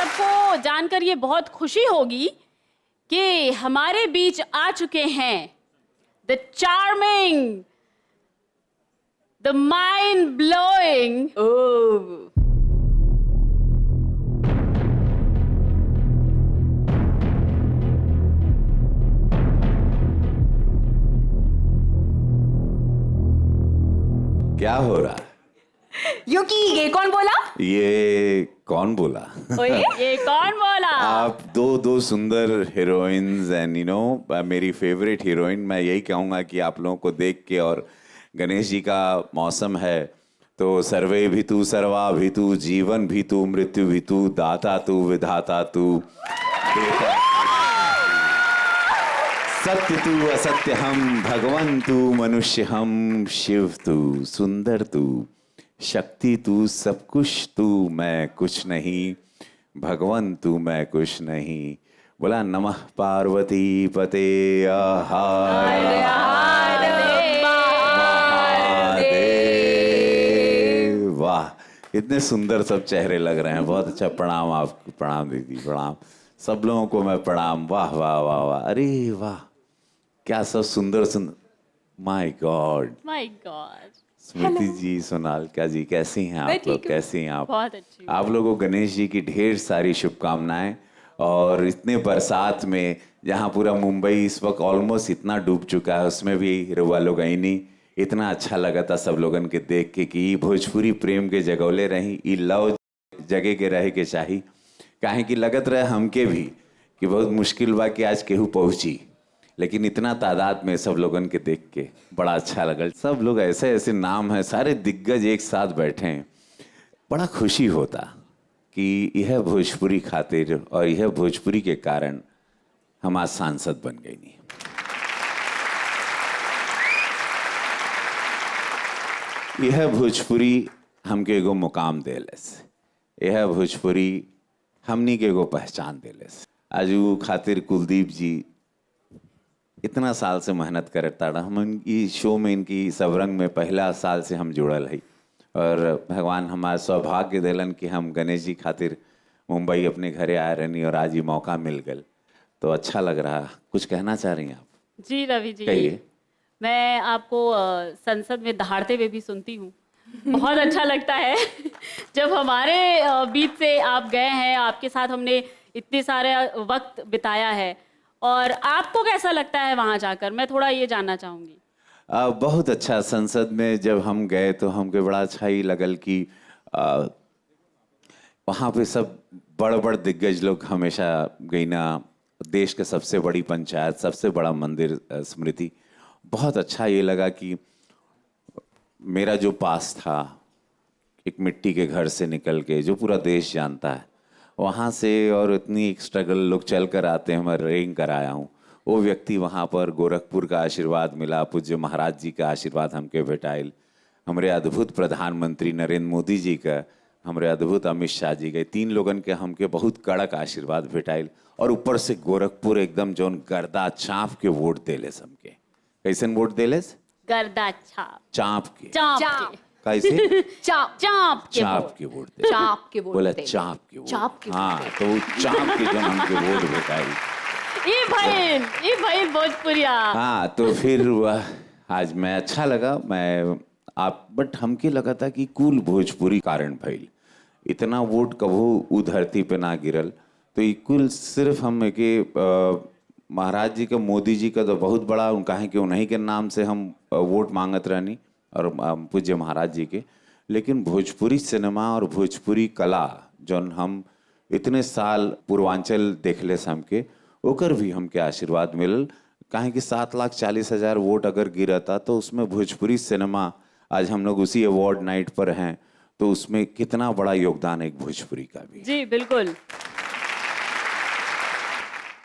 सबको जानकर ये बहुत खुशी होगी कि हमारे बीच आ चुके हैं the charming, the mind blowing, क्या हो रहा है? युकी, ये कौन बोला? ये कौन बोला? ये कौन बोला? आप दो सुंदर हीरोइंस एंड मेरी फेवरेट हीरोइन। मैं यही कहूँगा कि आप लोगों को देख के, और गणेश जी का मौसम है तो सर्वे भी तू सर्वा भी तू जीवन भी तू मृत्यु भी तू दाता तू विधाता तू देता सत्य तू असत्य हम भगवन तू मनुष्य हम शिव तू सुंदर तू शक्ति तू सब कुछ तू मैं कुछ नहीं भगवन तू मैं कुछ नहीं। बोला नमः पार्वती पते हर महादेव। वाह, इतने सुंदर सब चेहरे लग रहे हैं। बहुत अच्छा, प्रणाम आपको। प्रणाम दीदी, प्रणाम सब लोगों को मैं प्रणाम। वाह वाह वाह वाह, अरे वाह, क्या सब सुंदर सुंदर। My God, my God. Smriti ji, Sonalika ji, कैसी हैं आप लोग? कैसी हैं आप? बहुत अच्छी। आप लोगों को गणेश जी की ढेर सारी शुभकामनाएं। और इतने बरसात में, जहाँ पूरा मुंबई इस वक्त ऑलमोस्ट इतना डूब चुका है, उसमें भी रुआ लोग आई नहीं। इतना अच्छा लगा था सब लोगन के देख के कि भोजपुरी प्रेम के जगौले रही, ई लव जगह के रहे के चाही। काहे कि लगत रहे हमके भी कि बहुत मुश्किल बा कि आज केहू पहुँची, लेकिन इतना तादाद में सब लोगन के देख के बड़ा अच्छा लगा। सब लोग ऐसे ऐसे नाम हैं, सारे दिग्गज एक साथ बैठे हैं। बड़ा खुशी होता कि यह भोजपुरी खातिर और यह भोजपुरी के कारण हम आज सांसद बन गई नहीं। यह भोजपुरी हमके एगो मुकाम देलस, यह भोजपुरी हमनी के एगो पहचान देलस। आज वो खातिर कुलदीप जी इतना साल से मेहनत करता रहा। हम इनकी शो में, इनकी सबरंग में पहला साल से हम जुड़ल है, और भगवान हमारा सौभाग्य दिलन कि हम गणेश जी खातिर मुंबई अपने घरे आए रहनी, और आज ये मौका मिल गल तो अच्छा लग रहा। कुछ कहना चाह रही हैं आप? जी रवि जी, कहिए। मैं आपको संसद में दहाड़ते हुए भी सुनती हूँ। बहुत अच्छा लगता है जब हमारे बीच से आप गए हैं, आपके साथ हमने इतने सारे वक्त बिताया है। और आपको कैसा लगता है वहाँ जाकर? मैं थोड़ा ये जानना चाहूँगी। बहुत अच्छा। संसद में जब हम गए तो हमके बड़ा अच्छा ही लगल कि वहाँ पे सब बड़ बड़ दिग्गज लोग हमेशा गई ना। देश के सबसे बड़ी पंचायत, सबसे बड़ा मंदिर स्मृति। बहुत अच्छा ये लगा कि मेरा जो पास था, एक मिट्टी के घर से निकल के, जो पूरा देश जानता है, वहाँ से, और इतनी स्ट्रगल लोग चल कर आते हैं, मैं रेंग कर आया हूँ। वो व्यक्ति वहाँ पर, गोरखपुर का आशीर्वाद मिला, पूज्य महाराज जी का आशीर्वाद हमके भेटाइल, हमारे अद्भुत प्रधानमंत्री नरेंद्र मोदी जी का, हमारे अद्भुत अमित शाह जी के, तीन लोगन के हमके बहुत कड़क आशीर्वाद भेटाइल। और ऊपर से गोरखपुर एकदम जौन गर्दा चाँप के वोट देलेस हमके। कैसन वोट देलेस? गर्दा छाप, चाँप के। चाँप के। कैसे? चाँप चाँप के वोट दे। चाप के वोट बोला दे। चाँप के वोट। चाँप के हाँ, तो वो चाँप के जो हमके वोट भेटाई। ये भाई भोजपुरिया। हाँ, तो फिर वह आज मैं अच्छा लगा। मैं आप, बट हमके लगा था कि कुल भोजपुरी कारण भइल, इतना वोट कभू उ धरती पे ना गिरल। तो ये कुल सिर्फ हम के महाराज जी का, मोदी जी का तो बहुत बड़ा, उनका है कि उन्हीं के नाम से हम वोट मांगत रहनी, और पूज्य महाराज जी के। लेकिन भोजपुरी सिनेमा और भोजपुरी कला जौन हम इतने साल पूर्वांचल देखले हमके, ओकर भी हमके आशीर्वाद मिलल। काहे कि 7,40,000 वोट अगर गिरता तो उसमें भोजपुरी सिनेमा, आज हम लोग उसी अवार्ड नाइट पर हैं, तो उसमें कितना बड़ा योगदान है एक भोजपुरी का भी। जी बिल्कुल।